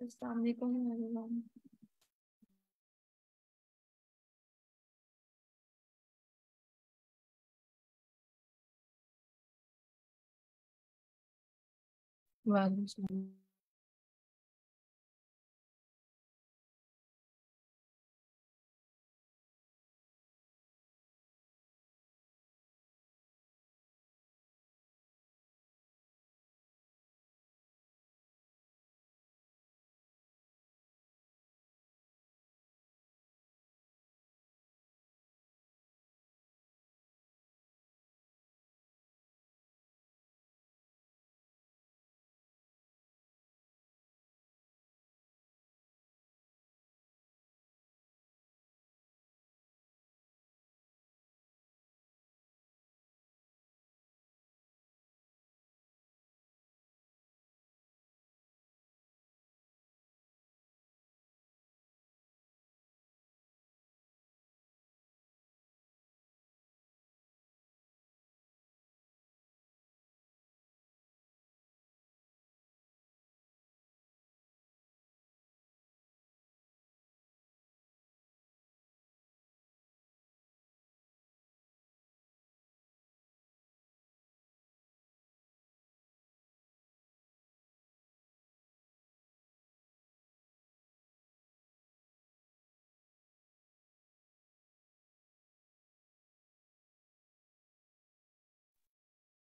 अस्सलाम वालेकुम everyone। वालेकुम सलाम।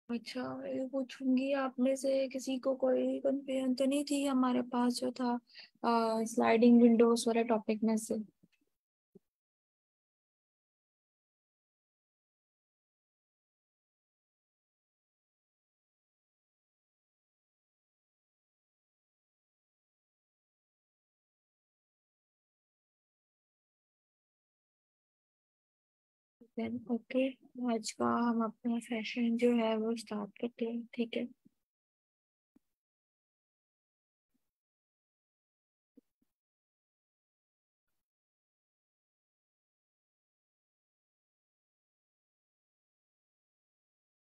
अच्छा, ये पूछूंगी आप में से किसी को कोई कंफ्यूजन तो नहीं थी हमारे पास जो था स्लाइडिंग विंडोज वाले टॉपिक में से। देन ओके, आज का हम अपना सेशन जो है वो स्टार्ट करते हैं, ठीक है।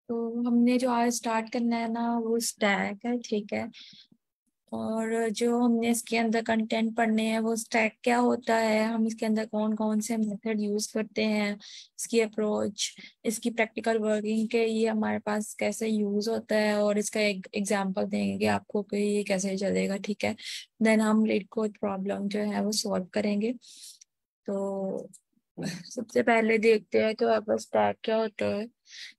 तो हमने जो आज स्टार्ट करना है ना वो स्टैक है, ठीक है। और जो हमने इसके अंदर कंटेंट पढ़ने हैं वो स्टैक क्या होता है, हम इसके अंदर कौन कौन से मेथड यूज करते हैं, इसकी अप्रोच, इसकी प्रैक्टिकल वर्किंग के ये हमारे पास कैसे यूज होता है, और इसका एक एग्जांपल देंगे आपको कि ये कैसे चलेगा, ठीक है। देन हम लीड कोड प्रॉब्लम जो है वो सॉल्व करेंगे। तो सबसे पहले देखते हैं कि आपका स्टैक क्या होता है।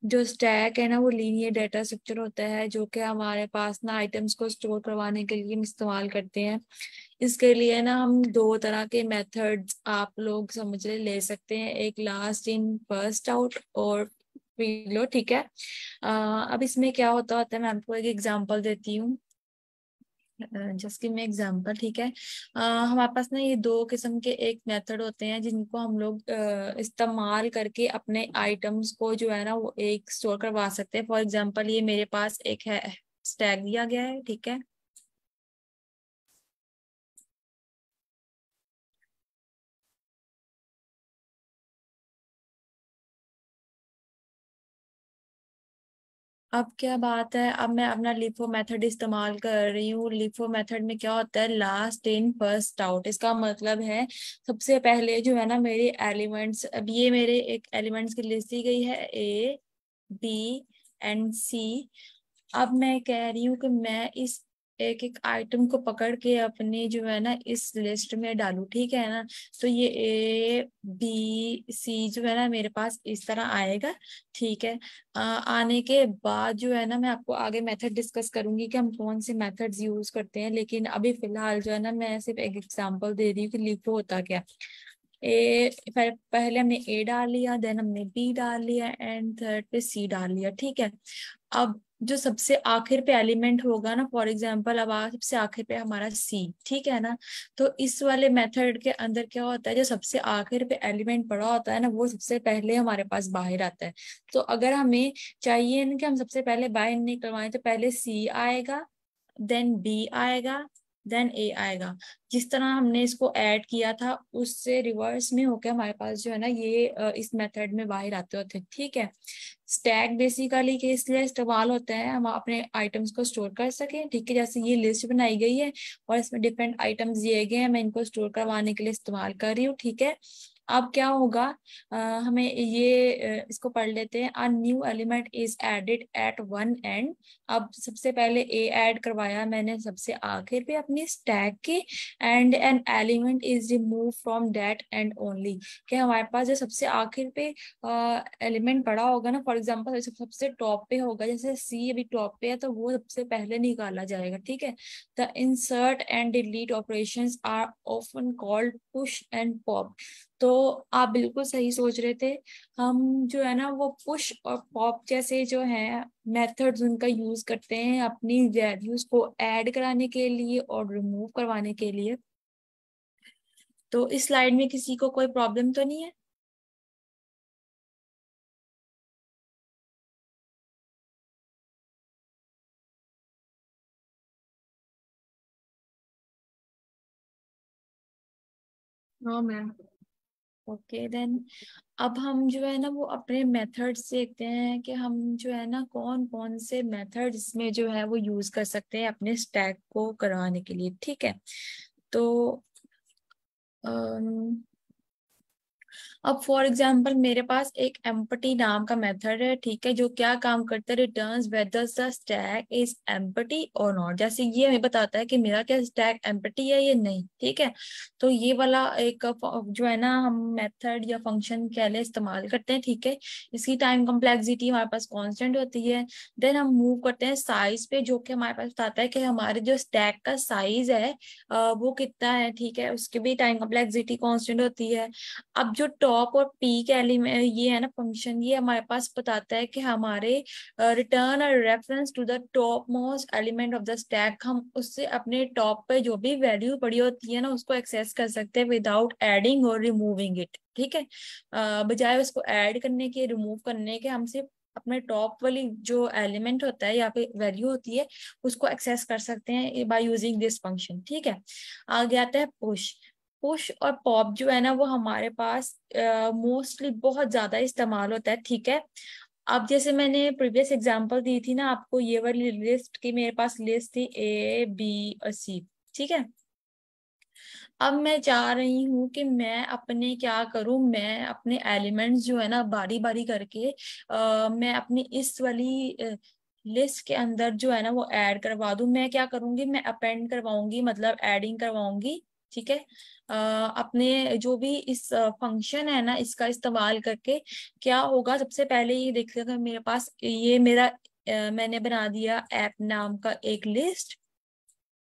जो स्टैक है ना वो लीनियर डाटा स्ट्रक्चर होता है जो कि हमारे पास ना आइटम्स को स्टोर करवाने के लिए हम इस्तेमाल करते हैं। इसके लिए ना हम दो तरह के मेथड्स आप लोग समझ ले सकते हैं, एक लास्ट इन फर्स्ट आउट और लो, ठीक है। अब इसमें क्या होता है मैं आपको एक एग्जांपल देती हूँ। जस्ट गिव मी एग्जांपल, ठीक है। हमारे पास ना ये दो किस्म के एक मेथड होते हैं जिनको हम लोग इस्तेमाल करके अपने आइटम्स को जो है ना वो एक स्टोर करवा सकते हैं। फॉर एग्जांपल ये मेरे पास एक है, स्टैक दिया गया है, ठीक है। अब क्या बात है, अब मैं अपना लिफो मेथड इस्तेमाल कर रही हूँ। लिफो मेथड में क्या होता है, लास्ट इन फर्स्ट आउट। इसका मतलब है सबसे पहले जो है ना मेरे एलिमेंट्स, अब ये मेरे एक एलिमेंट्स की लिस्ट दी गई है, ए बी एंड सी। अब मैं कह रही हूँ कि मैं इस एक एक आइटम को पकड़ के अपने जो है ना इस लिस्ट में डालू, ठीक है ना। तो ये ए बी सी जो है ना मेरे पास इस तरह आएगा, ठीक है। आने के बाद जो है ना मैं आपको आगे मेथड डिस्कस करूंगी कि हम कौन से मेथड्स यूज करते हैं, लेकिन अभी फिलहाल जो है ना मैं सिर्फ एक एग्जांपल दे रही हूँ कि लिखो होता क्या। पहले हमने ए डाल लिया, देन हमने बी डाल लिया एंड थर्ड पे सी डाल लिया, ठीक है। अब जो सबसे आखिर पे एलिमेंट होगा ना, फॉर एग्जांपल अब सबसे आखिर पे हमारा सी, ठीक है ना। तो इस वाले मेथड के अंदर क्या होता है, जो सबसे आखिर पे एलिमेंट पड़ा होता है ना वो सबसे पहले हमारे पास बाहर आता है। तो अगर हमें चाहिए ना कि हम सबसे पहले बाहर निकलवाएं तो पहले सी आएगा, देन बी आएगा, देन ए आएगा। जिस तरह हमने इसको ऐड किया था उससे रिवर्स में होकर हमारे पास जो है ना ये इस मेथड में बाहर आते होते हैं। ठीक है, स्टैक बेसिकली किस लिए इस्तेमाल होता है, हम अपने आइटम्स को स्टोर कर सकें। ठीक है, जैसे ये लिस्ट बनाई गई है और इसमें डिफरेंट आइटम्स दिए गए हैं, मैं इनको स्टोर करवाने के लिए इस्तेमाल कर रही हूँ। ठीक है, अब क्या होगा, हमें ये इसको पढ़ लेते हैं। A new element is added at one end. अब सबसे पहले ए ऐड करवाया मैंने सबसे आखिर पे अपनी स्टैक के, and an element is remove from that and only. कि हमारे पास जो सबसे आखिर पे एलिमेंट पड़ा होगा ना, फॉर एग्जांपल सबसे टॉप पे होगा, जैसे सी अभी टॉप पे है तो वो सबसे पहले निकाला जाएगा। ठीक है, the insert and delete operations are often called push and pop. तो आप बिल्कुल सही सोच रहे थे। हम जो है ना वो पुश और पॉप जैसे जो है मेथड्स उनका यूज करते हैं अपनी वैल्यूज को ऐड कराने के लिए और रिमूव करवाने के लिए। तो इस स्लाइड में किसी को कोई प्रॉब्लम तो नहीं है? No ma'am. ओके देन, अब हम जो है ना वो अपने मेथड्स देखते हैं कि हम जो है ना कौन कौन से मेथड्स इसमें जो है वो यूज कर सकते हैं अपने स्टैक को कराने के लिए। ठीक है, तो अब फॉर एग्जांपल मेरे पास एक एम्पटी नाम का मेथड है। ठीक है, जो क्या काम करता है, returns whether the stack is empty और नॉट। जैसे ये हमें बताता है कि मेरा क्या स्टैक एम्पटी है या नहीं। ठीक है, तो ये वाला एक जो है ना हम मेथड या फंक्शन के लिए इस्तेमाल करते हैं। ठीक है, इसकी टाइम कॉम्प्लेक्सिटी हमारे पास कांस्टेंट होती है। देन हम मूव करते हैं साइज पे, जो कि हमारे पास बताता है कि हमारे जो स्टैक का साइज है वो कितना है। ठीक है, उसकी भी टाइम कॉम्प्लेक्सिटी कांस्टेंट होती है। अब जो टॉप और पीक एलिमेंट ये है ना फंक्शन, ये हमारे पास बताता है कि हमारे रिटर्न और reference to the top most element of the stack, हम उससे अपने टॉप पे जो भी वैल्यू पड़ी होती है ना उसको एक्सेस कर सकते हैं विदाउट एडिंग और रिमूविंग इट। ठीक है, बजाय उसको ऐड करने के रिमूव करने के, हम सिर्फ अपने टॉप वाली जो एलिमेंट होता है या फिर वैल्यू होती है उसको एक्सेस कर सकते हैं बाय यूजिंग दिस फंक्शन। ठीक है, आगे आता है पुश। पुश और पॉप जो है ना वो हमारे पास मोस्टली बहुत ज्यादा इस्तेमाल होता है। ठीक है, अब जैसे मैंने प्रीवियस एग्जांपल दी थी ना आपको, ये वाली लिस्ट की मेरे पास लिस्ट थी ए बी और सी। ठीक है, अब मैं चाह रही हूँ कि मैं अपने क्या करूँ, मैं अपने एलिमेंट्स जो है ना बारी बारी करके मैं अपनी इस वाली लिस्ट के अंदर जो है ना वो ऐड करवा दूं। मैं क्या करूंगी, मैं अपेंड करवाऊंगी, मतलब एडिंग करवाऊंगी। ठीक है, अपने जो भी इस फंक्शन है ना इसका इस्तेमाल करके क्या होगा, सबसे पहले ये देखिएगा मेरे पास ये मेरा मैंने बना दिया ऐप नाम का एक लिस्ट।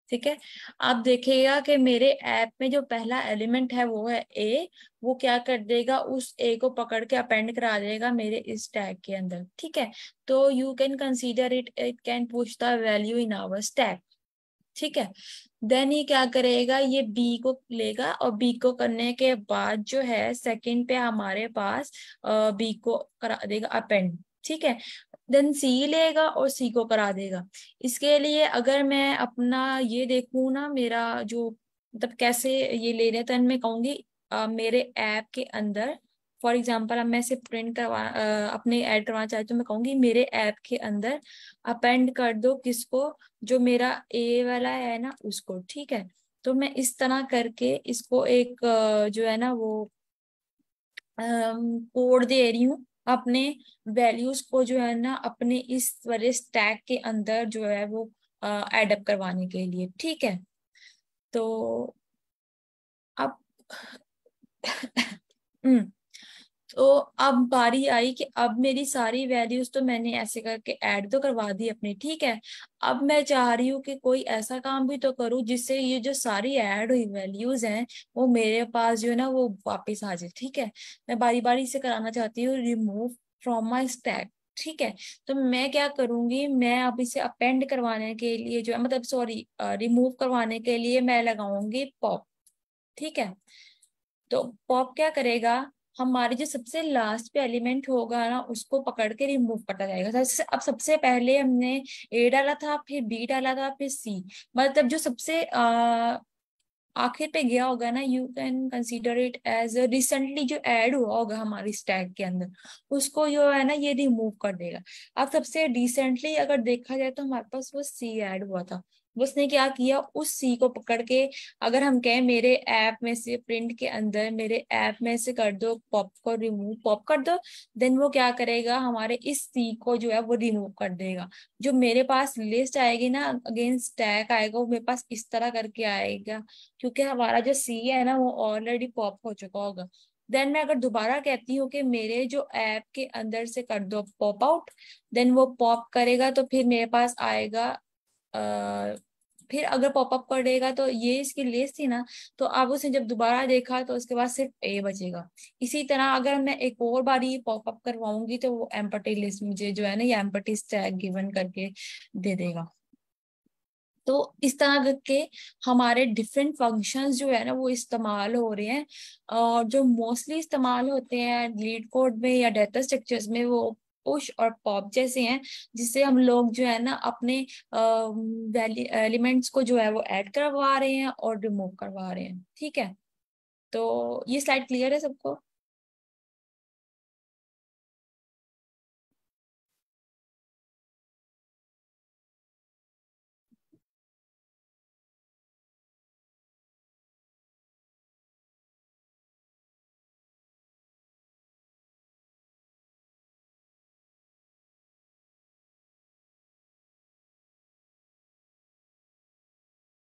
ठीक है, आप देखिएगा कि मेरे ऐप में जो पहला एलिमेंट है वो है ए। वो क्या कर देगा, उस ए को पकड़ के अपेंड करा देगा मेरे इस टैग के अंदर। ठीक है, तो you can consider it it can push the value in our stack. ठीक है, देन ये क्या करेगा, ये बी को लेगा और बी को करने के बाद जो है सेकंड पे हमारे पास बी को करा देगा अपेंड। ठीक है, देन सी लेगा और सी को करा देगा। इसके लिए अगर मैं अपना ये देखूँ ना, मेरा जो मतलब कैसे ये ले रहे हैं, तो मैं कहूंगी मेरे ऐप के अंदर फॉर एग्जाम्पल अब मैं इसे प्रिंट करवा अपने ऐड करवाना चाहती हूँ, मैं कहूंगी मेरे ऐप के अंदर अपेंड कर दो किसको, जो मेरा ए वाला है ना उसको। ठीक है, तो मैं इस तरह करके इसको एक जो है ना वो कोड दे रही हूँ अपने वैल्यूज को जो है ना अपने इस वाले स्टैक के अंदर जो है वो एडअप करवाने के लिए। ठीक है, तो अब हम्म, तो अब बारी आई कि अब मेरी सारी वैल्यूज तो मैंने ऐसे करके ऐड तो करवा दी अपनी। ठीक है, अब मैं चाह रही हूँ कि कोई ऐसा काम भी तो करूँ जिससे ये जो सारी ऐड हुई वैल्यूज हैं वो मेरे पास जो है ना वो वापस आ जाए। ठीक है, मैं बारी बारी से कराना चाहती हूँ रिमूव फ्रॉम माई स्टैक। ठीक है, तो मैं क्या करूंगी, मैं अब इसे अपेंड करवाने के लिए जो है मतलब सॉरी रिमूव करवाने के लिए मैं लगाऊंगी पॉप। ठीक है, तो पॉप क्या करेगा, हमारे जो सबसे लास्ट पे एलिमेंट होगा ना उसको पकड़ के रिमूव करता जाएगा। अब सबसे पहले हमने ए डाला था, फिर बी डाला था, फिर सी, मतलब जो सबसे आखिर पे गया होगा ना, you can consider it as recently जो ऐड हुआ होगा हमारी स्टैक के अंदर, उसको जो है ना ये रिमूव कर देगा। अब सबसे रिसेंटली अगर देखा जाए तो हमारे पास वो सी ऐड हुआ था, उसने क्या किया, उस सी को पकड़ के, अगर हम कहें मेरे ऐप में से, प्रिंट के अंदर मेरे ऐप में से कर दो पॉप को रिमूव, पॉप कर दो, देन वो क्या करेगा, हमारे इस सी को जो है वो रिमूव कर देगा। जो मेरे पास लिस्ट आएगी ना, अगेंस्ट स्टैक आएगा, वो मेरे पास इस तरह करके आएगा, क्योंकि हमारा जो सी है ना वो ऑलरेडी पॉप हो चुका होगा। देन मैं अगर दोबारा कहती हूँ कि मेरे जो ऐप के अंदर से कर दो पॉप आउट, देन वो पॉप करेगा, तो फिर मेरे पास आएगा फिर अगर पॉपअप करेगा तो ये इसकी लिस्ट थी ना, तो अब उसने जब दोबारा देखा तो उसके बाद सिर्फ ए बचेगा। इसी तरह अगर मैं एक और बारी पॉपअप करवाऊंगी तो वो एम्पटी लिस्ट मुझे जो है ना, ये एम्पटी स्टैक गिवन करके दे देगा। तो इस तरह करके हमारे डिफरेंट फंक्शंस जो है ना वो इस्तेमाल हो रहे हैं, और जो मोस्टली इस्तेमाल होते हैं लीड कोड में या डाटा स्ट्रक्चर्स में, वो पुश और पॉप जैसे हैं, जिससे हम लोग जो है ना अपने एलिमेंट्स को जो है वो ऐड करवा रहे हैं और रिमूव करवा रहे हैं। ठीक है, तो ये स्लाइड क्लियर है सबको?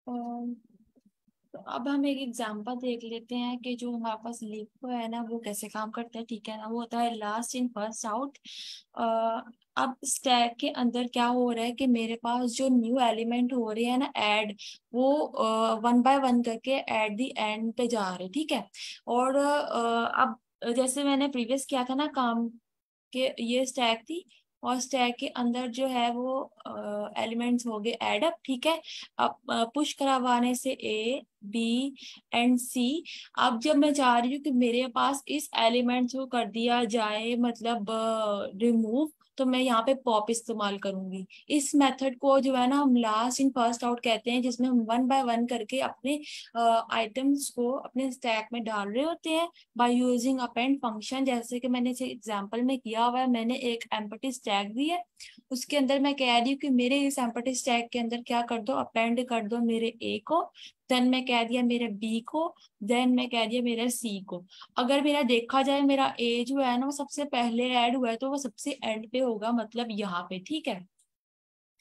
तो अब हम एक एग्जांपल देख लेते हैं कि जो हमारे पास लिपो है ना वो कैसे काम करता है। ठीक है ना, वो होता है लास्ट इन फर्स्ट आउट। अब स्टैक के अंदर क्या हो रहा है कि मेरे पास जो न्यू एलिमेंट हो रहे हैं ना ऐड, वो वन बाय वन करके एट द एंड पे जा रहे हैं। ठीक है, और अब जैसे मैंने प्रीवियस किया था ना काम, कि ये स्टैक थी, और स्टैक के अंदर जो है वो एलिमेंट्स हो गए एड अप। ठीक है, अब पुश करवाने से ए बी एंड सी। अब जब मैं चाह रही हूँ कि मेरे पास इस एलिमेंट्स को कर दिया जाए, मतलब रिमूव, तो मैं यहाँ पे पॉप इस्तेमाल करूंगी। इस मेथड को जो है ना हम लास्ट इन फर्स्ट आउट कहते हैं, जिसमें हम वन बाय वन करके अपने आइटम्स को अपने स्टैक में डाल रहे होते हैं बाय यूजिंग अपेंड फंक्शन। जैसे कि मैंने इसे एग्जांपल में किया हुआ है, मैंने एक एम्पटी स्टैक दी है, उसके अंदर मैं कह रही हूँ कि मेरे इस एम्पटी स्टैक के अंदर क्या कर दो, अपेंड कर दो मेरे ए को, देन मैं कह दिया मेरे बी को, देन मैं कह दिया मेरे सी को। अगर मेरा देखा जाए, मेरा ए जो है ना वो सबसे पहले ऐड हुआ है, तो वो सबसे एंड पे होगा, मतलब यहाँ पे। ठीक है,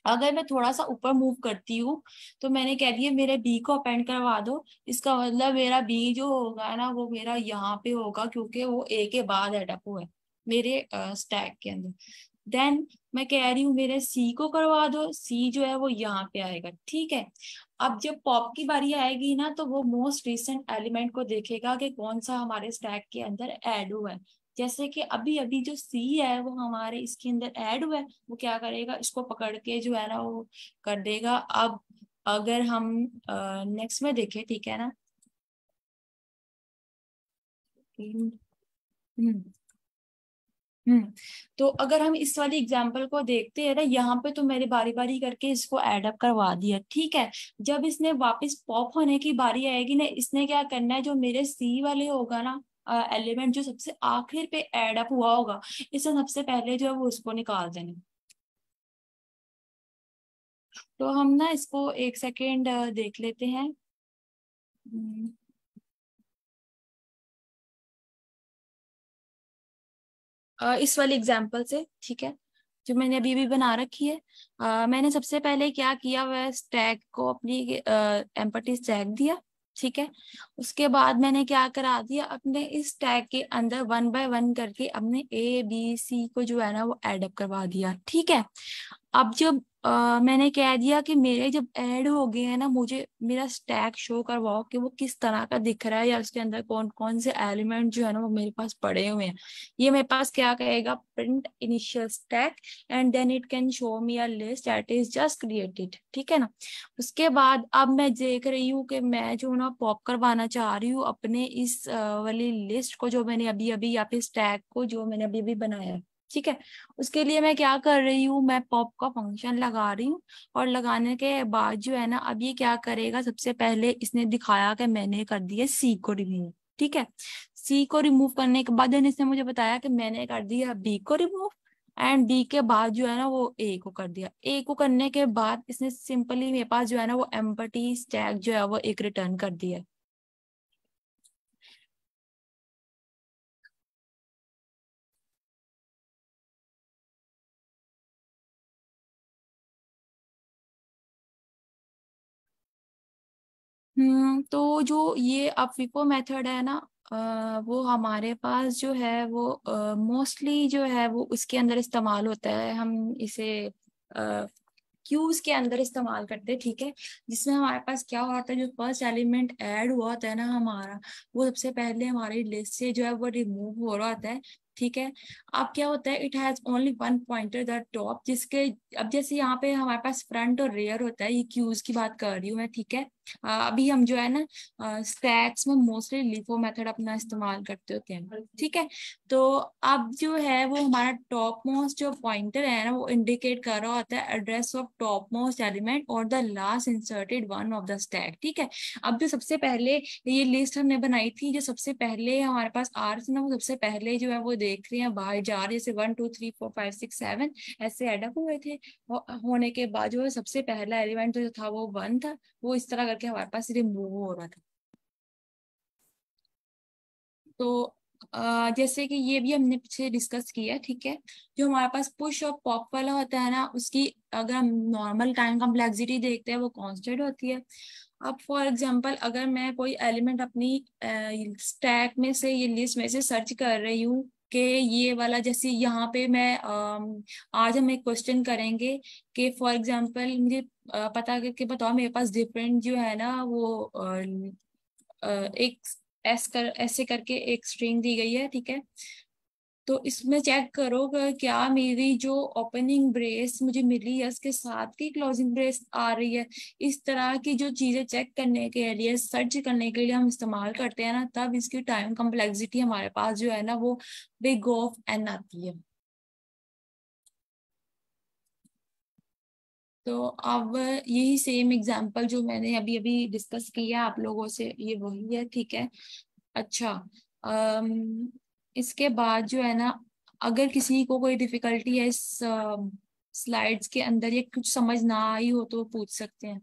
अगर मैं थोड़ा सा ऊपर मूव करती हूँ, तो मैंने कह दिया मेरे बी को अपेंड करवा दो, इसका मतलब मेरा बी जो होगा ना वो मेरा यहाँ पे होगा, क्योंकि वो ए के बाद एडअप हुआ है मेरे स्टैक के अंदर। देन मैं कह रही हूँ मेरे सी को करवा दो, सी जो है वो यहाँ पे आएगा। ठीक है, अब जब पॉप की बारी आएगी ना, तो वो मोस्ट रिसेंट एलिमेंट को देखेगा कि कौन सा हमारे स्टैक के अंदर ऐड हुआ है। जैसे कि अभी अभी जो सी है वो हमारे इसके अंदर ऐड हुआ है, वो क्या करेगा, इसको पकड़ के जो है ना वो कर देगा। अब अगर हम नेक्स्ट में देखें, ठीक है ना। हम्म हम्म तो अगर हम इस वाली एग्जांपल को देखते हैं ना, यहाँ पे तो मैंने बारी बारी करके इसको ऐड अप करवा दिया। ठीक है, जब इसने वापस पॉप होने की बारी आएगी ना, इसने क्या करना है, जो मेरे सी वाले होगा ना एलिमेंट, जो सबसे आखिर पे ऐड अप हुआ होगा, इसे सबसे पहले जो है वो उसको निकाल देना। तो हम ना इसको एक सेकेंड देख लेते हैं। हम्म, इस वाली एग्जांपल से, ठीक है, जो मैंने अभी भी बना रखी है। मैंने सबसे पहले क्या किया, वह स्टैक को अपनी एम्पटी स्टैक दिया। ठीक है, उसके बाद मैंने क्या करा दिया, अपने इस टैग के अंदर वन बाय वन करके अपने ए बी सी को जो है ना वो एड अप करवा दिया। ठीक है, अब जब मैंने कह दिया कि मेरे जब ऐड हो गए हैं ना, मुझे मेरा स्टैक शो करवाओ कि वो किस तरह का दिख रहा है या उसके अंदर कौन कौन से एलिमेंट जो है ना वो मेरे पास पड़े हुए हैं। ये मेरे पास क्या कहेगा, print initial stack and then it can show me a list that is just created, ठीक है ना। उसके बाद अब मैं देख रही हूँ कि मैं जो ना पॉप करवाना चाह रही हूँ अपने इस वाली लिस्ट को, जो मैंने अभी अभी या फिर स्टैक को जो मैंने अभी अभी बनाया है, ठीक है। उसके लिए मैं क्या कर रही हूँ, मैं पॉप का फंक्शन लगा रही हूँ। और लगाने के बाद जो है ना, अब ये क्या करेगा, सबसे पहले इसने दिखाया कि मैंने कर दिया सी को रिमूव, ठीक है। सी को रिमूव करने के बाद then इसने मुझे बताया कि मैंने कर दिया बी को रिमूव, एंड बी के बाद जो है ना वो ए को कर दिया। ए को करने के बाद इसने सिंपली मेरे पास जो है ना वो एम्प्टी स्टैक जो है वो एक रिटर्न कर दिया। तो जो ये अब FIFO मेथड है ना, वो हमारे पास जो है वो मोस्टली जो है वो उसके अंदर इस्तेमाल होता है। हम इसे क्यूज के अंदर इस्तेमाल करते हैं, ठीक है। जिसमें हमारे पास क्या होता है, जो फर्स्ट एलिमेंट ऐड हुआ होता है ना हमारा, वो सबसे पहले हमारी लिस्ट से जो है वो रिमूव हो रहा होता है, ठीक है। अब क्या होता है, it has only one pointer the top, जिसके अब जैसे यहाँ पे हमारे पास फ्रंट और रेयर होता है, ये क्यूज की बात कर रही हूँ मैं, ठीक है। अभी हम जो है ना स्टैक्स में मोस्टली लिफो मेथड अपना इस्तेमाल करते होते हैं, ठीक है। तो अब जो है वो हमारा टॉप मोस्ट जो पॉइंटर है ना, वो इंडिकेट कर रहा होता है address of top most element और the last inserted one of the stack, ठीक है। अब जो सबसे पहले ये लिस्ट हमने बनाई थी, जो सबसे पहले हमारे पास आ रहे थे ना, वो सबसे पहले जो है वो देख रहे हैं बाहर जा रहे, जैसे 1 2 3 4 5 6 7 ऐसे एडअप हुए थे। होने के बाद जो है सबसे पहला एलिमेंट जो था वो 1 था, वो इस तरह करके हमारे पास रिमूव हो रहा था। तो जैसे कि ये भी हमने पीछे डिस्कस किया, ठीक है। जो हमारे पास पुश और पॉप वाला होता है ना, उसकी अगर हम नॉर्मल टाइम कम्प्लेक्सिटी देखते हैं वो कांस्टेंट होती है। अब फॉर एग्जांपल अगर मैं कोई एलिमेंट अपनी स्टैक में से, ये लिस्ट में से सर्च कर रही हूँ कि ये वाला, जैसे यहाँ पे मैं आज हम एक क्वेश्चन करेंगे कि फॉर एग्जांपल मुझे पता करके बताओ, मेरे पास डिफरेंट जो है ना वो एक ऐसे करके एक स्ट्रिंग दी गई है, ठीक है। तो इसमें चेक करो कि क्या मेरी जो ओपनिंग ब्रेस मुझे मिली है उसके साथ की क्लोजिंग ब्रेस आ रही है। इस तरह की जो चीजें चेक करने के लिए, सर्च करने के लिए हम इस्तेमाल करते हैं ना, तब इसकी टाइम कम्प्लेक्सिटी हमारे पास जो है ना वो बिग ऑफ एन आती है। तो अब यही सेम एग्जांपल जो मैंने अभी अभी डिस्कस किया आप लोगों से, ये वही है, ठीक है। अच्छा, इसके बाद जो है ना, अगर किसी को कोई डिफिकल्टी है इस स्लाइड्स के अंदर या कुछ समझ ना आई हो तो पूछ सकते हैं।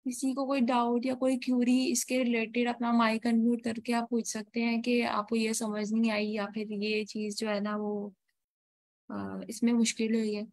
किसी को कोई डाउट या कोई क्यूरी इसके रिलेटेड अपना माइक अनम्यूट करके आप पूछ सकते हैं कि आपको ये समझ नहीं आई या फिर ये चीज जो है ना वो इसमें मुश्किल हुई है।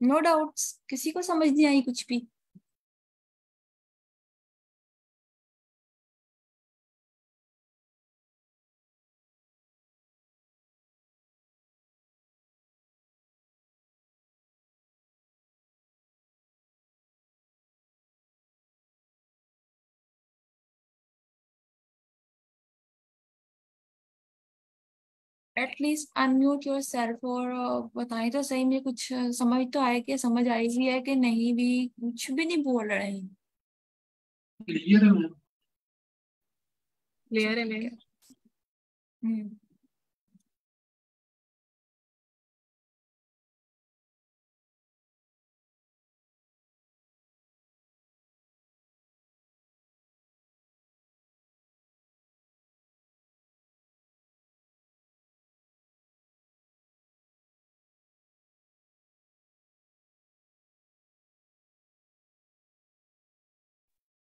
नो डाउट्स, किसी को समझ नहीं आई कुछ भी। एटलीस्ट अनम्यूट योर सेल्फ और बताएं तो सही, में कुछ समझ तो आए, कि समझ आई भी है कि नहीं भी, कुछ भी नहीं बोल रहे हैं। क्लियर है, क्लियर है मेरे। हम्म।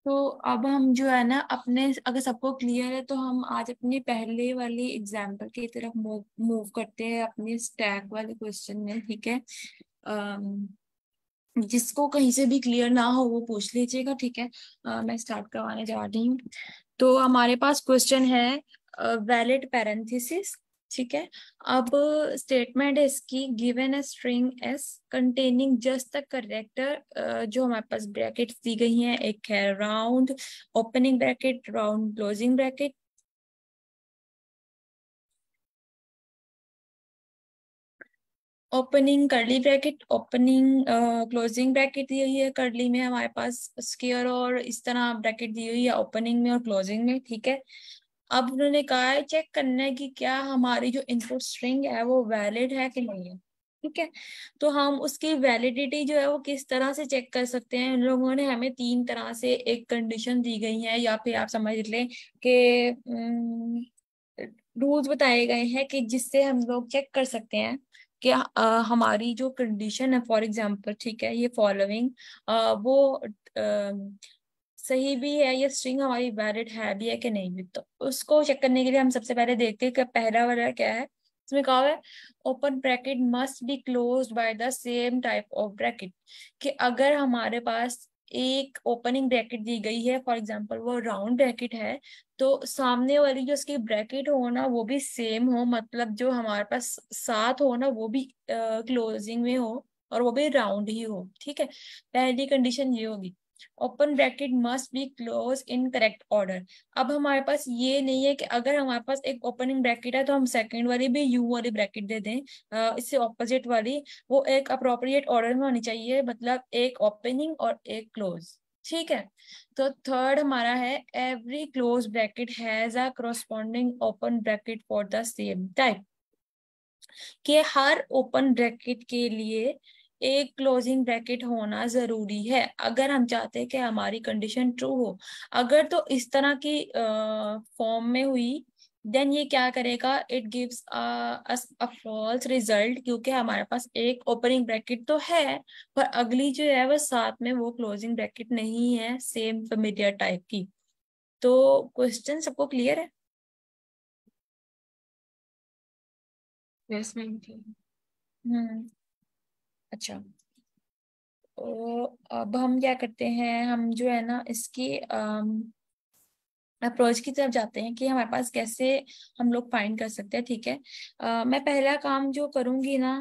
तो अब हम जो है ना अपने, अगर सबको क्लियर है तो हम आज अपनी पहले वाली एग्जाम्पल की तरफ मूव करते हैं अपने स्टैक वाले क्वेश्चन में, ठीक है। अम, जिसको कहीं से भी क्लियर ना हो वो पूछ लीजिएगा, ठीक है। मैं स्टार्ट करवाने जा रही हूँ। तो हमारे पास क्वेश्चन है वैलिड पैरेंथेसिस, ठीक है। अब स्टेटमेंट है इसकी, given a string S containing just the character, जो हमारे पास ब्रैकेट्स दी गई हैं, एक है round opening bracket, round closing bracket, opening curly bracket, opening closing bracket दी हुई है कर्ली में हमारे पास स्क्वायर, और इस तरह ब्रैकेट दी हुई है ओपनिंग में और क्लोजिंग में, ठीक है। अब उन्होंने कहा है चेक करना है कि क्या हमारी जो इनपुट स्ट्रिंग है वो वैलिड है कि नहीं है, ठीक है। तो हम उसकी वैलिडिटी जो है वो किस तरह से चेक कर सकते हैं, इन लोगों ने हमें तीन तरह से एक कंडीशन दी गई है, या फिर आप समझ लें कि रूल्स बताए गए हैं कि जिससे हम लोग चेक कर सकते हैं कि हमारी जो कंडीशन है, फॉर एग्जांपल, ठीक है, ये फॉलोइंग वो सही भी है, ये स्ट्रिंग हमारी वैलिड है भी है कि नहीं भी। तो उसको चेक करने के लिए हम सबसे पहले देखते हैं कि पहला वाला क्या है। इसमें कहा हुआ है open bracket must be closed by the same type of bracket, कि अगर हमारे पास एक ओपनिंग ब्रैकेट दी गई है, फॉर एग्जांपल वो राउंड ब्रैकेट है, तो सामने वाली जो उसकी ब्रैकेट हो ना वो भी सेम हो, मतलब जो हमारे पास साथ हो ना वो भी क्लोजिंग में हो और वो भी राउंड ही हो, ठीक है। पहली कंडीशन ये होगी। Open bracket must be close in correct order. अब हमारे पास ये नहीं है कि अगर हमारे पास एक ओपनिंग ब्रैकेट है तो हम सेकंड वाली भी यू वाली ब्रैकेट दे दें, इससे ऑपोजिट वाली, वो एक अप्रोप्रिएट ऑर्डर में होनी चाहिए, मतलब एक ओपनिंग और एक क्लोज, ठीक है। तो थर्ड हमारा है every close bracket has a corresponding open bracket for the same type, कि हर ओपन ब्रैकेट के लिए एक क्लोजिंग ब्रैकेट होना जरूरी है अगर हम चाहते हैं कि हमारी कंडीशन ट्रू हो। अगर तो इस तरह की फॉर्म में हुई, देन ये क्या करेगा, it gives a false result, क्योंकि हमारे पास एक ओपनिंग ब्रैकेट तो है पर अगली जो है वो साथ में वो क्लोजिंग ब्रैकेट नहीं है सेम फेमिलियर टाइप की। तो क्वेश्चन सबको क्लियर है? Yes ma'am. हम्म। अच्छा, तो अब हम क्या करते हैं, हम जो है ना इसकी अप्रोच की तरफ जाते हैं कि हमारे पास कैसे हम लोग फाइंड कर सकते हैं, ठीक है। मैं पहला काम जो करूंगी ना,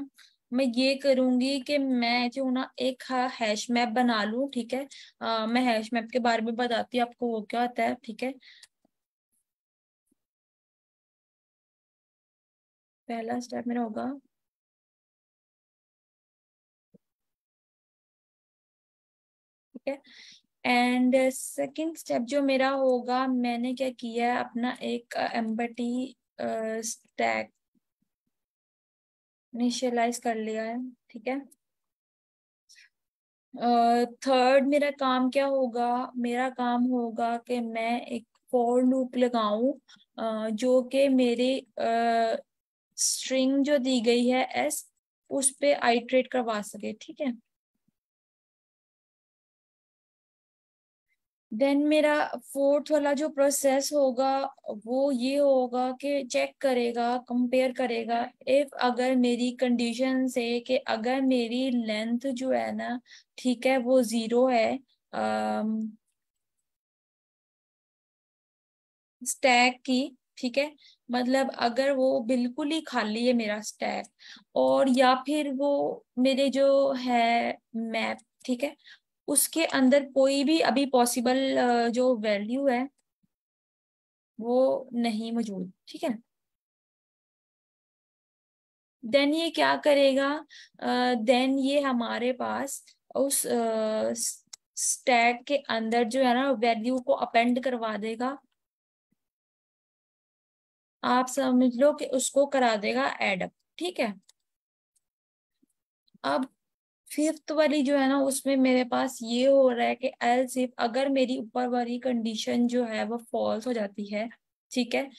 मैं ये करूंगी कि मैं जो ना एक हैश मैप बना लूं, ठीक है। मैं हैश मैप के बारे में बताती हूँ आपको वो क्या होता है, ठीक है। पहला स्टेप मेरा होगा, ठीक है। एंड सेकंड स्टेप जो मेरा होगा, मैंने क्या किया है, अपना एक एम्बटी स्टैक इनिशियलाइज कर लिया है, ठीक है। थर्ड मेरा काम क्या होगा, मेरा काम होगा कि मैं एक फॉर लूप लगाऊं, जो कि मेरी स्ट्रिंग जो दी गई है एस, उस पे आइट्रेट करवा सके, ठीक है। देन मेरा फोर्थ वाला जो प्रोसेस होगा वो ये होगा कि चेक करेगा, कंपेयर करेगा, इफ अगर मेरी कंडीशन से कि अगर मेरी लेंथ जो है ना, ठीक है, वो 0 है स्टैक की, ठीक है। मतलब अगर वो बिल्कुल ही खाली है मेरा स्टैक, और या फिर वो मेरे जो है मैप, ठीक है, उसके अंदर कोई भी अभी पॉसिबल जो वैल्यू है वो नहीं मौजूद, ठीक है। देन ये क्या करेगा, देन ये हमारे पास उस स्टैक के अंदर जो है ना वैल्यू को अपेंड करवा देगा, आप समझ लो कि उसको करा देगा एड अप, ठीक है। अब फिफ्थ वाली जो है ना उसमें मेरे पास ये हो रहा है कि एल्स इफ अगर मेरी ऊपर वाली कंडीशन जो है वो फॉल्स हो जाती है, ठीक है,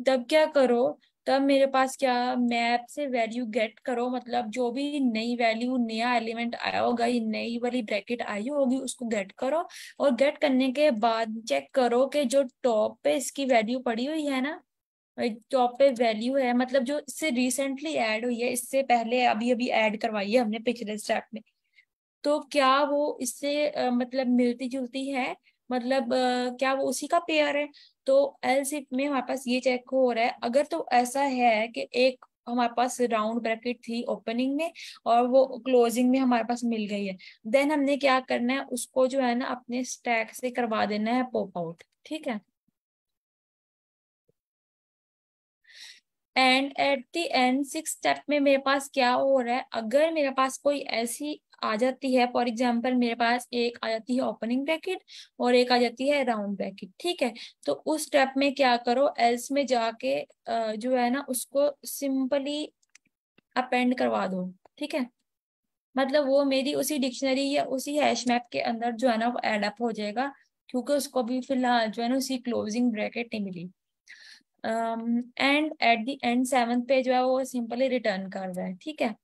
तब क्या करो, तब मेरे पास क्या, मैप से वैल्यू गेट करो, मतलब जो भी नई वैल्यू, नया एलिमेंट आया होगा, ये नई वाली ब्रैकेट आई होगी, उसको गेट करो। और गेट करने के बाद चेक करो कि जो टॉप पे इसकी वैल्यू पड़ी हुई है ना, टॉप पे वैल्यू है, मतलब जो इससे रिसेंटली ऐड हुई है, इससे पहले अभी अभी ऐड करवाई है हमने पिछले स्टेप में, तो क्या वो इससे मतलब मिलती जुलती है, मतलब क्या वो उसी का पेयर है। तो एल्स इफ में हमारे पास ये चेक हो रहा है, अगर तो ऐसा है कि एक हमारे पास राउंड ब्रैकेट थी ओपनिंग में और वो क्लोजिंग में हमारे पास मिल गई है, देन हमने क्या करना है, उसको जो है ना अपने स्टैक से करवा देना है पॉप आउट, ठीक है। And at the and six step में मेरे पास क्या हो रहा है, अगर मेरे पास कोई ऐसी आ जाती है, फॉर एग्जांपल मेरे पास एक आ जाती है ओपनिंग ब्रैकेट और एक आ जाती है राउंड ब्रैकेट, ठीक है। तो उस स्टेप में क्या करो, एल्स में जाके जो है ना उसको सिंपली अपेंड करवा दो, ठीक है। मतलब वो मेरी उसी डिक्शनरी या उसी हैश मैप के अंदर जो है ना वो एड अप हो जाएगा, क्योंकि उसको भी फिलहाल जो है ना उसी क्लोजिंग ब्रैकेट नहीं मिली। And at the end seventh पे जो है वो सिंपली रिटर्न कर रहा है, ठीक है।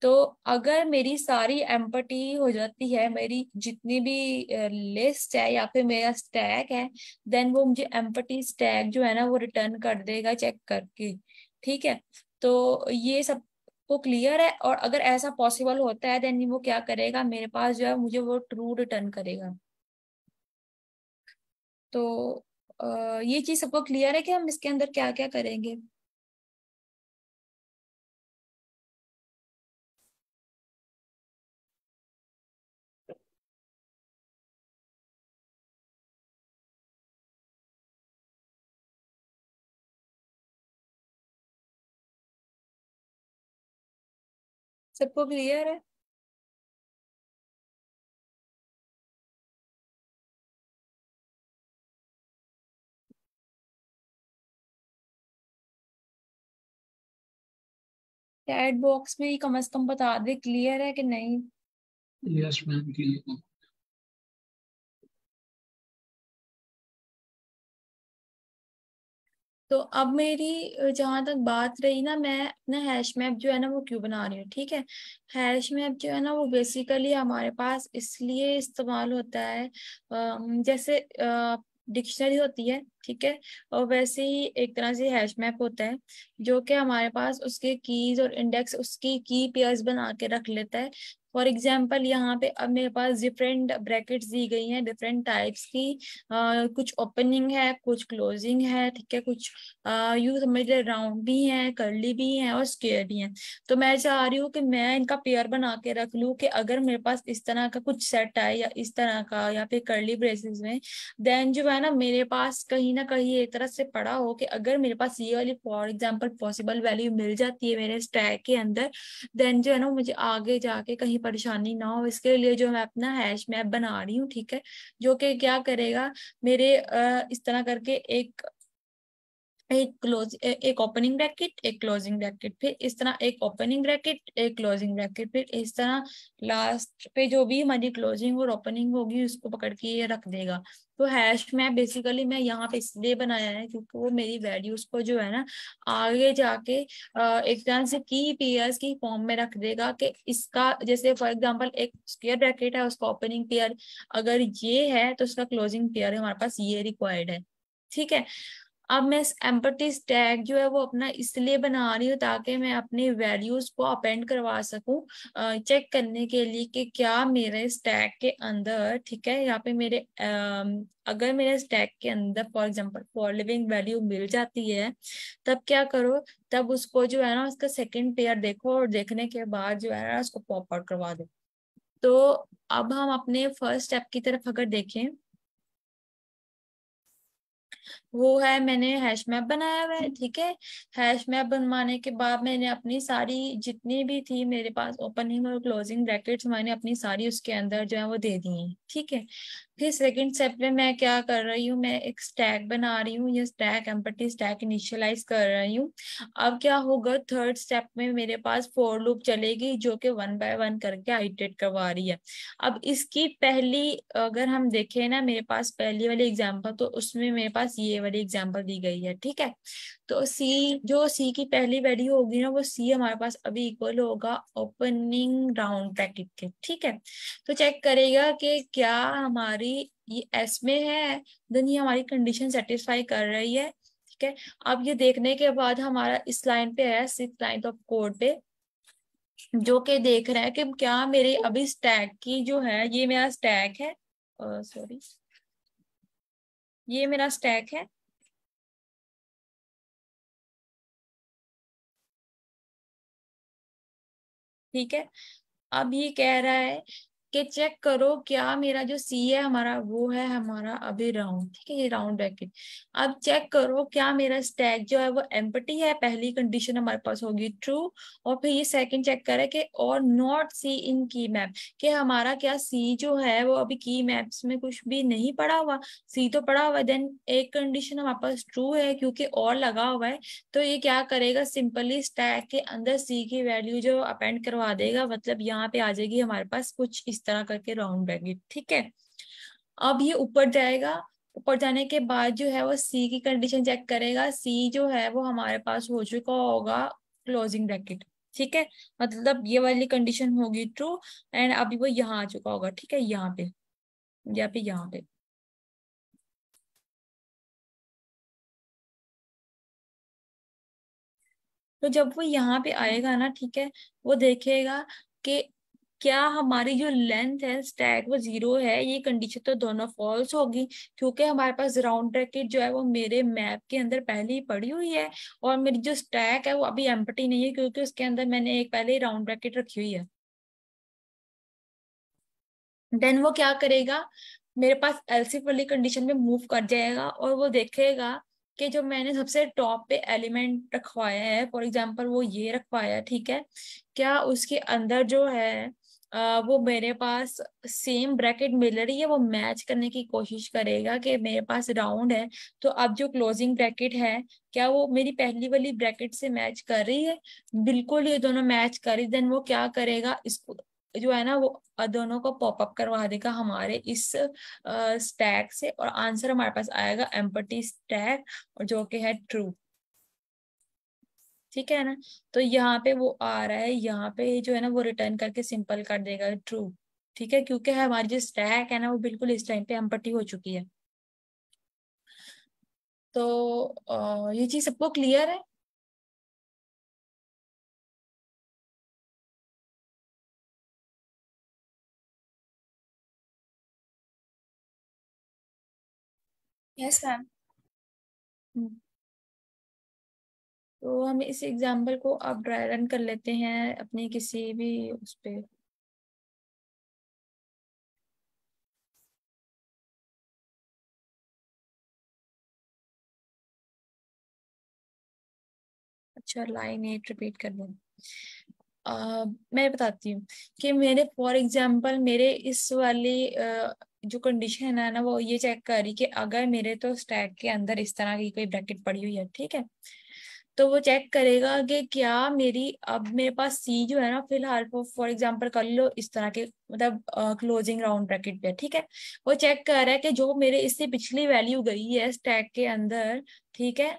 तो अगर मेरी सारी एम्पटी हो जाती है, मेरी जितनी भी लिस्ट है या फिर मेरा स्टैक है, देन वो मुझे एम्पटी स्टैक जो है ना वो रिटर्न कर देगा चेक करके, ठीक है। तो ये सब को क्लियर है, और अगर ऐसा पॉसिबल होता है देन वो क्या करेगा, मेरे पास जो है मुझे वो ट्रू रिटर्न करेगा। तो ये चीज सबको क्लियर है कि हम इसके अंदर क्या क्या करेंगे। सबको क्लियर है। चैट बॉक्स में ही कम से कम बता दे क्लियर है कि नहीं। Yes ma'am clear. तो अब मेरी जहां तक बात रही ना, मैं अपना हैश मैप जो है ना वो क्यों बना रही हूँ, ठीक है। हैश मैप जो है ना वो बेसिकली हमारे पास इसलिए इस्तेमाल होता है, जैसे डिक्शनरी होती है, ठीक है, और वैसे ही एक तरह से हैश मैप होता है, जो कि हमारे पास उसके कीज और इंडेक्स, उसकी की पेयर्स बना के रख लेता है। फॉर एग्जाम्पल यहाँ पे अब मेरे पास डिफरेंट ब्रैकेट्स दी गई हैं डिफरेंट टाइप्स की, कुछ ओपनिंग है कुछ क्लोजिंग है, ठीक है, कुछ यूं समझ ले राउंड भी हैं, कर्ली भी हैं और स्क्वायर भी हैं। तो मैं चाह रही हूँ कि मैं इनका पेयर बना के रख लूँ कि अगर मेरे पास इस तरह का कुछ सेट आए या इस तरह का या फिर कर्ली ब्रेसेस में, देन जो है ना मेरे पास कहीं ना कहीं एक तरह से पड़ा हो कि अगर मेरे पास ये वाली फॉर एग्जाम्पल पॉसिबल वैल्यू मिल जाती है मेरे स्टैक के अंदर, देन जो है ना मुझे आगे जाके कहीं परेशानी ना हो, इसके लिए जो मैं अपना हैश मैप बना रही हूँ, ठीक है। जो कि क्या करेगा, मेरे इस तरह करके एक ओपनिंग ब्रैकेट एक क्लोजिंग ब्रैकेट, फिर इस तरह एक ओपनिंग ब्रैकेट एक क्लोजिंग ब्रैकेट, फिर इस तरह लास्ट पे जो भी हमारी क्लोजिंग और ओपनिंग होगी उसको पकड़ के ये रख देगा। तो हैश मैप बेसिकली मैं यहाँ पे इसलिए बनाया है क्योंकि वो मेरी वैल्यूज को जो है ना आगे जाके एक तरह से की पेयर्स की फॉर्म में रख देगा, कि इसका जैसे फॉर एग्जांपल एक स्क्वायर ब्रैकेट है उसका ओपनिंग पेयर अगर ये है तो उसका क्लोजिंग पेयर हमारे पास ये रिक्वायर्ड है, ठीक है। अब मैं एम्पटी स्टैक जो है वो अपना इसलिए बना रही हूँ ताकि मैं अपनी वैल्यूज को अपेंड करवा सकूं, चेक करने के लिए कि क्या मेरे स्टैक के अंदर, ठीक है, यहाँ पे मेरे अगर मेरे स्टैक के अंदर for example for living value मिल जाती है, तब क्या करो, तब उसको जो है ना उसका सेकंड पेयर देखो और देखने के बाद जो है ना उसको पॉप आउट करवा दो। तो अब हम अपने फर्स्ट स्टेप की तरफ अगर देखें, वो है मैंने हैश मैप बनाया हुआ है, ठीक है। हैश मैप बनवाने के बाद मैंने अपनी सारी जितनी भी थी मेरे पास ओपनिंग और क्लोजिंग ब्रैकेट्स मैंने अपनी सारी उसके अंदर जो है वो दे दी हैं, ठीक है। फिर सेकंड स्टेप में मैं क्या कर रही हूँ, मैं एक स्टैक बना रही हूँ, ये स्टैक एम्पटी स्टैक इनिशियलाइज कर रही हूँ। अब क्या होगा, थर्ड स्टेप में मेरे पास फॉर लूप चलेगी जो कि वन बाय वन करके आइटरेट करवा रही है। अब इसकी पहली अगर हम देखें ना, मेरे पास पहली वाली एग्जांपल तो उसमें मेरे पास पास ये वाली एग्जांपल दी गई है, ठीक है। तो सी की पहली वैल्यू होगी ना, वो सी हमारे पास अभी इक्वल होगा ओपनिंग राउंड ब्रैकेट के, ठीक है। तो चेक करेगा कि क्या हमारी ये एस में है, देन ये हमारी कंडीशन सेटिस्फाई कर रही है, ठीक है। अब ये देखने के बाद हमारा इस लाइन पे है, 6th लाइन ऑफ कोड पे, जो कि देख रहा है कि क्या मेरे अभी स्टैक की जो है, ये मेरा स्टैक है, सॉरी, ये मेरा स्टैक है, ठीक है। अब ये कह रहा है कि चेक करो क्या मेरा जो सी है हमारा, वो है हमारा अभी राउंड, ठीक है, ये राउंड ब्रैकेट। अब चेक करो क्या मेरा स्टैक जो है वो एम्प्टी है, पहली कंडीशन हमारे पास होगी ट्रू। और फिर ये सेकंड चेक करे कि और नॉट सी इन की मैप, कि हमारा क्या सी जो है वो अभी की मैप्स में कुछ भी नहीं पड़ा हुआ, सी तो पड़ा हुआ है। देन एक कंडीशन हमारे पास ट्रू है क्योंकि और लगा हुआ है, तो ये क्या करेगा, सिंपली स्टैक के अंदर सी की वैल्यू जो अपेंड करवा देगा, मतलब यहाँ पे आ जाएगी हमारे पास कुछ इस तरह करके राउंड ब्रैकेट, ठीक है। अब ये ऊपर जाएगा, ऊपर जाने के बाद जो है वो सी की कंडीशन चेक करेगा, सी जो है वो हमारे पास हो चुका होगा क्लोजिंग ब्रैकेट, ठीक है। मतलब ये वाली कंडीशन होगी ट्रू, एंड अभी वो यहाँ आ चुका होगा, ठीक है, यहाँ पे, यहाँ पे। तो जब वो यहाँ पे आएगा ना, ठीक है, वो देखेगा कि क्या हमारी जो लेंथ है स्टैक वो 0 है, ये कंडीशन तो दोनों फॉल्स होगी, क्योंकि हमारे पास राउंड ब्रैकेट जो है वो मेरे मैप के अंदर पहले ही पड़ी हुई है, और मेरी जो स्टैक है वो अभी एम्प्टी नहीं है क्योंकि उसके अंदर मैंने एक पहले ही राउंड ब्रैकेट रखी हुई है। देन वो क्या करेगा, मेरे पास एल्सिफ वाली कंडीशन में मूव कर जाएगा, और वो देखेगा कि जो मैंने सबसे टॉप पे एलिमेंट रखवाया है, फॉर एग्जांपल वो ये रखवाया है, ठीक है, क्या उसके अंदर जो है वो मेरे पास सेम ब्रैकेट मिल रही है, वो मैच करने की कोशिश करेगा कि मेरे पास राउंड है, तो अब जो क्लोजिंग ब्रैकेट है क्या वो मेरी पहली वाली ब्रैकेट से मैच कर रही है, बिल्कुल ये दोनों मैच कर रही। देन वो क्या करेगा, इसको जो है ना वो दोनों को पॉपअप करवा देगा हमारे इस स्टैक से, और आंसर हमारे पास आएगा एम्प्टी स्टैक, और जो कि है ट्रू, ठीक है ना। तो यहाँ पे वो आ रहा है, यहाँ पे जो है ना वो रिटर्न करके सिंपल कर देगा ट्रू, ठीक है, क्योंकि हमारी जो स्टैक है ना वो बिल्कुल इस टाइम पे एम्प्टी हो चुकी है। तो ये चीज सबको क्लियर है। Yes ma'am. तो हम इस एग्जाम्पल को अब ड्राई रन कर लेते हैं अपने किसी भी उस पे। अच्छा, लाइन 8 रिपीट कर दें। मैं बताती हूँ कि मेरे फॉर एग्जांपल मेरे इस वाली जो कंडीशन है ना वो ये चेक कर रही कि अगर मेरे तो स्टैक के अंदर इस तरह की कोई ब्रैकेट पड़ी हुई है, ठीक है, तो वो चेक करेगा कि क्या मेरी अब मेरे पास सी जो है ना फिलहाल फॉर एग्जांपल कर लो इस तरह के, मतलब क्लोजिंग राउंड ब्रैकेट पे, ठीक है। वो चेक कर रहा है कि जो मेरे इससे पिछली वैल्यू गई है स्टैक के अंदर, ठीक है,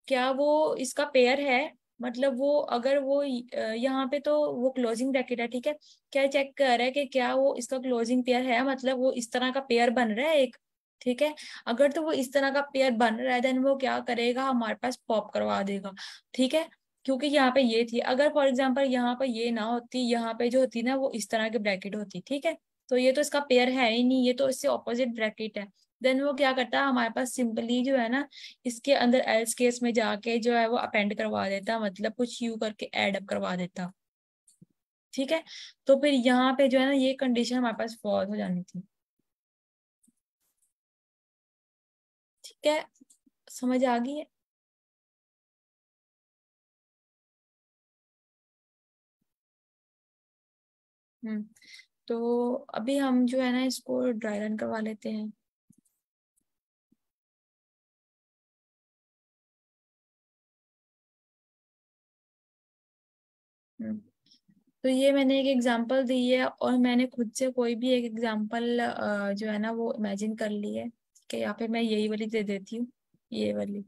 क्या वो इसका पेयर है, मतलब वो अगर वो यहाँ पे तो वो क्लोजिंग ब्रैकेट है, ठीक है, क्या चेक कर रहा है कि क्या वो इसका क्लोजिंग पेयर है, मतलब वो इस तरह का पेयर बन रहा है एक, ठीक है। अगर तो वो इस तरह का पेयर बन रहा है देन वो क्या करेगा, हमारे पास पॉप करवा देगा, ठीक है, क्योंकि यहाँ पे ये थी, अगर फॉर एग्जाम्पल यहाँ पे ये ना होती, यहाँ पे जो होती ना वो इस तरह की ब्रैकेट होती, ठीक है, तो ये तो इसका पेयर है ही नहीं, ये तो इससे ऑपोजिट ब्रैकेट है। देन वो क्या करता है, हमारे पास सिंपली जो है ना इसके अंदर एल्स केस में जाके जो है वो अपेंड करवा देता, मतलब कुछ यू करके एड अप करवा देता, ठीक है। तो फिर यहाँ पे जो है ना ये कंडीशन हमारे पास फॉल्स हो जानी थी, ठीक है, समझ आ गई है। हम्म। तो अभी हम जो है ना इसको ड्राई रन करवा लेते हैं। हम्म। तो ये मैंने एक एग्जांपल दी है, और मैंने खुद से कोई भी एक एग्जांपल जो है ना वो इमेजिन कर ली है, कि यहाँ पे मैं यही वाली दे देती हूँ। ये वाली।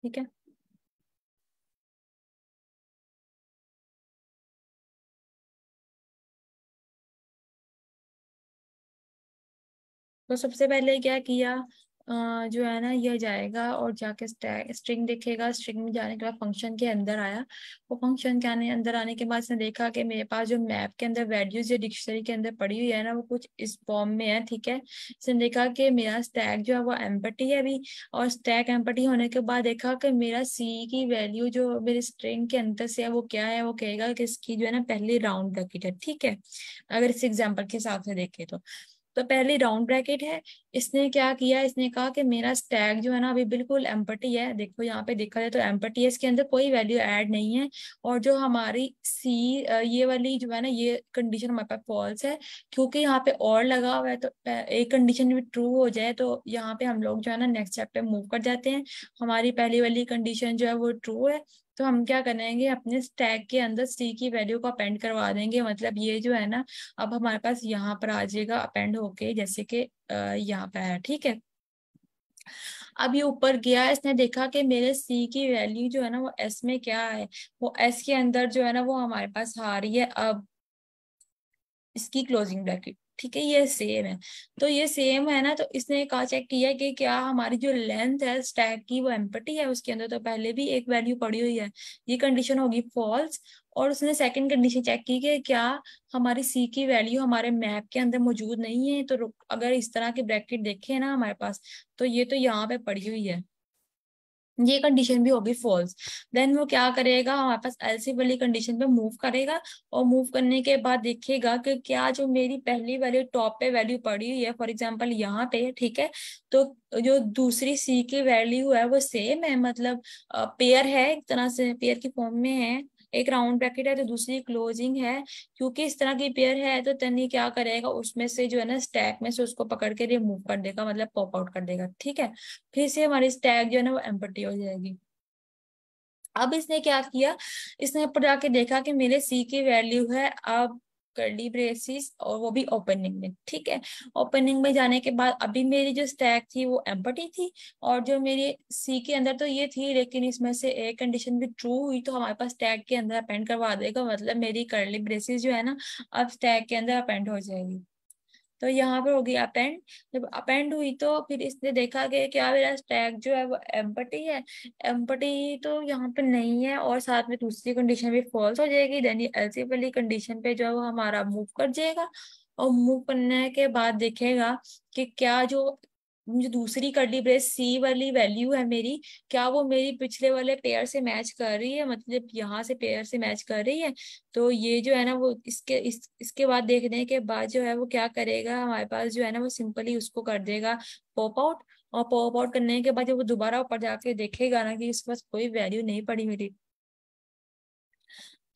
ठीक है, तो सबसे पहले क्या किया, जो है ना ये जाएगा और जाके स्ट्रिंग देखेगा। स्ट्रिंग में जाने के बाद फंक्शन के अंदर आया। वो फंक्शन के अंदर आने के बाद इसने देखा कि मेरे पास जो मैप के अंदर वैल्यूज जो डिक्शनरी के अंदर पड़ी हुई है ना, वो कुछ इस फॉर्म में है। ठीक है, इसने देखा कि मेरा स्टैक जो है वो एम्प्टी है अभी, और स्टैक एम्प्टी होने के बाद देखा कि मेरा सी की वैल्यू जो मेरे स्ट्रिंग के अंदर से है वो क्या है, वो कहेगा कि इसकी जो है ना पहली राउंड ब्रैकेट है। ठीक है, अगर इस एग्जाम्पल के हिसाब से देखें तो पहली राउंड ब्रैकेट है। इसने क्या किया, इसने कहा कि मेरा स्टैक जो है ना अभी बिल्कुल एम्प्टी है। देखो यहाँ पे देखा जाए तो एम्प्टी है, इसके अंदर कोई वैल्यू ऐड नहीं है। और जो हमारी सी ये वाली जो है ना, ये कंडीशन हमारे पास फॉल्स है, क्योंकि यहाँ पे और लगा हुआ है। तो एक कंडीशन भी ट्रू हो जाए तो यहाँ पे हम लोग जो है ना नेक्स्ट स्टेप पे मूव कर जाते हैं। हमारी पहली वाली कंडीशन जो है वो ट्रू है, तो हम क्या करेंगे, अपने स्टैक के अंदर सी की वैल्यू को अपेंड करवा देंगे। मतलब ये जो है ना अब हमारे पास यहाँ पर आ जाएगा अपेंड होके, जैसे कि यहाँ पे है। ठीक है, अब ये ऊपर गया, इसने देखा कि मेरे सी की वैल्यू जो है ना वो एस में क्या है, वो एस के अंदर जो है ना वो हमारे पास आ रही है अब इसकी क्लोजिंग ब्रैकेट। ठीक है, ये सेम है। तो ये सेम है ना, तो इसने कहा चेक किया कि क्या हमारी जो लेंथ है स्टैक की वो एम्प्टी है उसके अंदर, तो पहले भी एक वैल्यू पड़ी हुई है, ये कंडीशन होगी फॉल्स। और उसने सेकंड कंडीशन चेक की कि क्या हमारी सी की वैल्यू हमारे मैप के अंदर मौजूद नहीं है। तो अगर इस तरह की ब्रैकेट देखे ना हमारे पास, तो ये तो यहाँ पे पड़ी हुई है, ये कंडीशन भी होगी फॉल्स। देन वो क्या करेगा, हमारे पास एल्से वाली कंडीशन पे मूव करेगा। और मूव करने के बाद देखेगा कि क्या जो मेरी पहली वैल्यू टॉप पे वैल्यू पड़ी हुई है, फॉर एग्जांपल यहाँ पे, ठीक है, तो जो दूसरी सी की वैल्यू है वो सेम है। मतलब पेयर है, एक तरह से पेयर की फॉर्म में है। एक राउंड ब्रैकेट है तो दूसरी क्लोजिंग है। क्योंकि इस तरह की पेयर है तो तनी क्या करेगा, उसमें से जो है ना स्टैक में से उसको पकड़ के रिमूव कर देगा, मतलब पॉप आउट कर देगा। ठीक है, फिर से हमारी स्टैक जो है ना वो एम्प्टी हो जाएगी। अब इसने क्या किया, इसने ऊपर जाके देखा कि मेरे सी की वैल्यू है अब कर्ली ब्रेसिस, और वो भी ओपनिंग में। ठीक है, ओपनिंग में जाने के बाद अभी मेरी जो स्टैक थी वो एम्प्टी थी, और जो मेरी सी के अंदर तो ये थी, लेकिन इसमें से एक कंडीशन भी ट्रू हुई तो हमारे पास स्टैक के अंदर अपेंड करवा देगा। मतलब मेरी कर्ली ब्रेसिस जो है ना अब स्टैक के अंदर अपेंड हो जाएगी। तो यहाँ पर होगी अपेंड। जब अपेंड हुई तो फिर इसने देखा कि क्या मेरा स्टैक जो है वो एम्प्टी है। एम्प्टी तो यहाँ पे नहीं है, और साथ में दूसरी कंडीशन भी फॉल्स हो जाएगी। देन ये एल्से वाली कंडीशन पे जो है वो हमारा मूव कर जाएगा। और मूव करने के बाद देखेगा कि क्या जो मुझे दूसरी कर्ली ब्रेस सी वाली वैल्यू है मेरी, क्या वो मेरी पिछले वाले पेयर से मैच कर रही है, मतलब यहाँ से पेयर से मैच कर रही है। तो ये जो है ना वो इसके बाद देखने के बाद जो है वो क्या करेगा, हमारे पास जो है ना वो सिंपली उसको कर देगा पॉप आउट। और पॉप आउट करने के बाद जब वो दोबारा ऊपर जाके देखेगा ना कि इसके पास कोई वैल्यू नहीं पड़ी मेरी,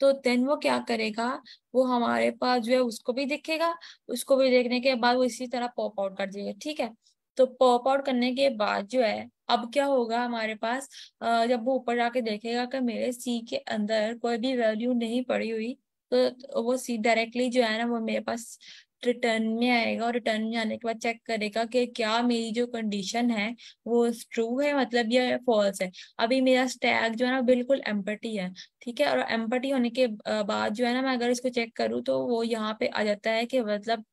तो देन वो क्या करेगा, वो हमारे पास जो है उसको भी देखेगा। उसको भी देखने के बाद वो इसी तरह पॉप आउट कर देगा। ठीक है, तो पॉप आउट करने के बाद जो है अब क्या होगा हमारे पास, जब वो ऊपर जाके देखेगा कि मेरे सी के अंदर कोई भी वैल्यू नहीं पड़ी हुई, तो वो सी डायरेक्टली जो है ना वो मेरे पास रिटर्न में आएगा। और रिटर्न में आने के बाद चेक करेगा कि क्या मेरी जो कंडीशन है वो ट्रू है, मतलब ये फॉल्स है। अभी मेरा स्टैक जो है ना बिल्कुल एम्प्टी है। ठीक है, और एम्प्टी होने के बाद जो है ना मैं अगर इसको चेक करूँ तो वो यहाँ पे आ जाता है कि मतलब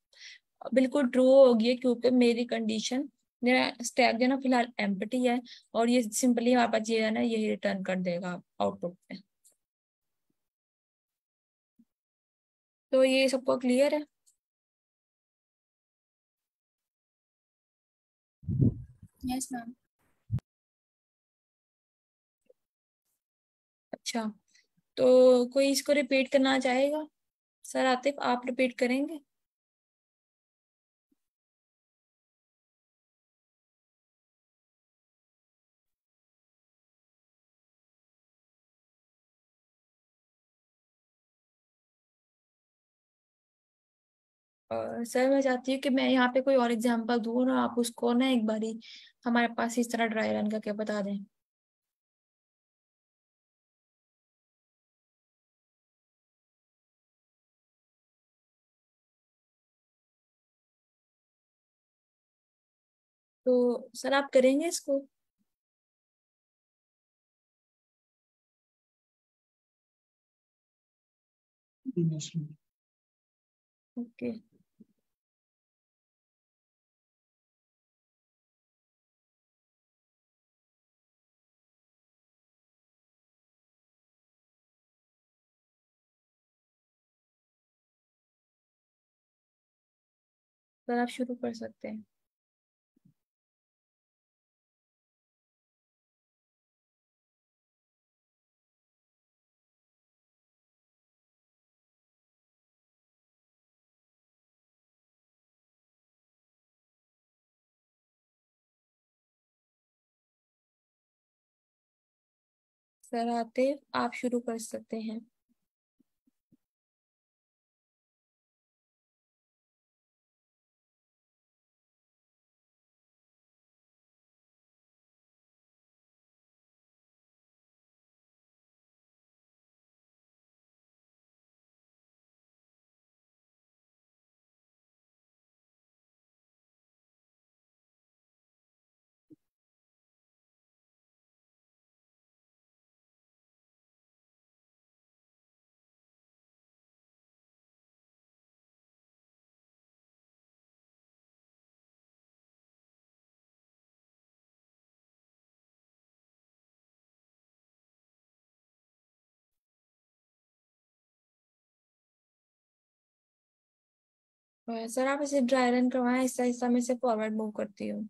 बिल्कुल ट्रू होगी, क्योंकि मेरी कंडीशन, मेरा स्टैक जो है ना फिलहाल एम्प्टी है। और ये सिंपली हमारे पास ये है ना यही रिटर्न कर देगा आउटपुट में। तो ये सबको क्लियर है? Yes ma'am. अच्छा, तो कोई इसको रिपीट करना चाहेगा? सर आतिफ, आप रिपीट करेंगे? सर मैं चाहती हूँ कि मैं यहाँ पे कोई और एग्जांपल दूँ, और आप उसको ना एक बारी हमारे पास इस तरह ड्राई रन करके बता दें। तो सर आप करेंगे इसको? Yes ma'am. ओके। सर आप शुरू कर सकते हैं। सर आते आप शुरू कर सकते हैं। सर आप इसे ड्राई रन करवाएं, हिस्सा हिस्सा में से फॉरवर्ड मूव करती हूँ।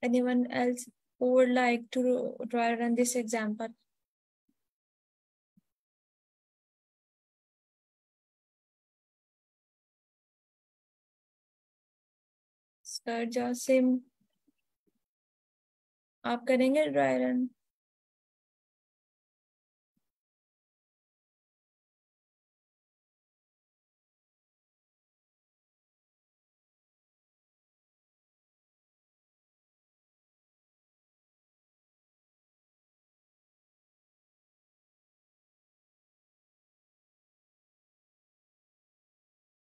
Anyone else who would like to try run this example? Sir Jasim आप करेंगे ड्राई रन?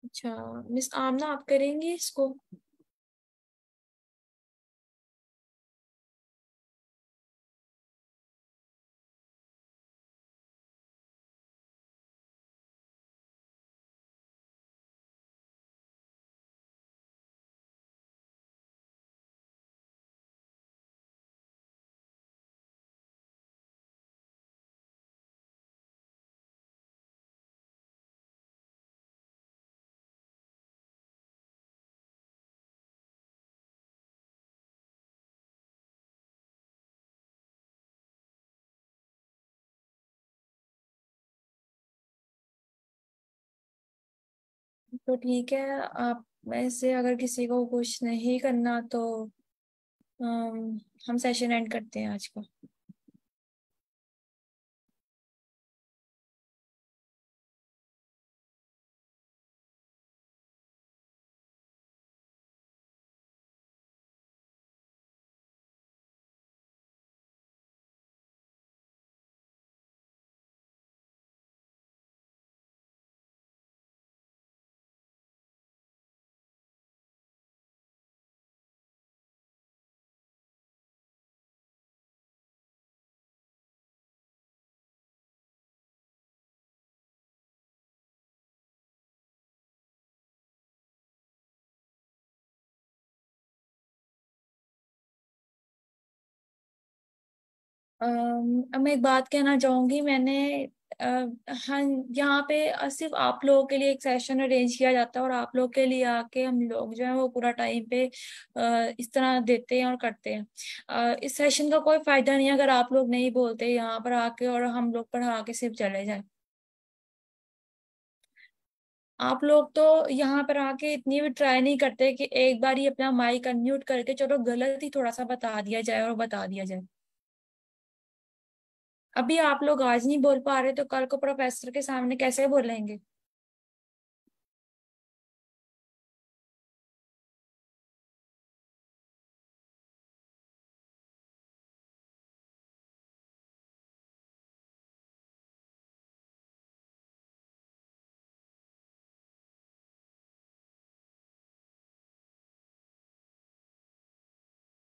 अच्छा मिस आमना आप करेंगे इसको? तो ठीक है, आप में से अगर किसी को कुछ नहीं करना तो हम सेशन एंड करते हैं आज का। मैं एक बात कहना चाहूंगी, मैंने हाँ यहाँ पे सिर्फ आप लोगों के लिए एक सेशन अरेंज किया जाता है और आप लोग के लिए आके हम लोग जो है वो पूरा टाइम पे इस तरह देते हैं और करते हैं। इस सेशन का कोई फायदा नहीं है अगर आप लोग नहीं बोलते यहाँ पर आके और हम लोग पढ़ा के सिर्फ चले जाए। आप लोग तो यहाँ पर आके इतनी भी ट्राई नहीं करते कि एक बार ही अपना माइक अनम्यूट करके चलो गलत ही थोड़ा सा बता दिया जाए और बता दिया जाए। अभी आप लोग आज नहीं बोल पा रहे तो कल को प्रोफेसर के सामने कैसे बोलेंगे?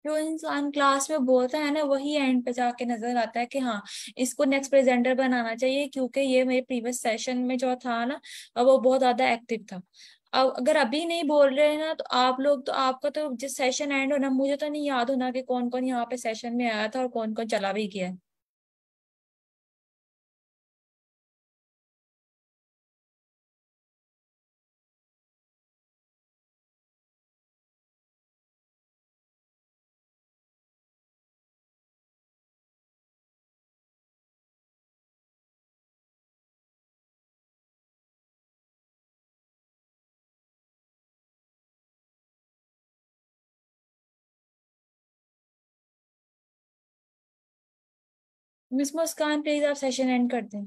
जो इंसान क्लास में बोलता है ना वही एंड पे जाके नजर आता है कि हाँ, इसको नेक्स्ट प्रेजेंटर बनाना चाहिए, क्योंकि ये मेरे प्रीवियस सेशन में जो था ना, अब वो बहुत ज्यादा एक्टिव था। अब अगर अभी नहीं बोल रहे हैं ना तो आप लोग तो, आपका तो जिस सेशन एंड होना, मुझे तो नहीं याद होना कि कौन कौन यहाँ पे सेशन में आया था और कौन कौन चला भी गया है। मिस मुस्कान, प्लीज आप सेशन एंड कर दें।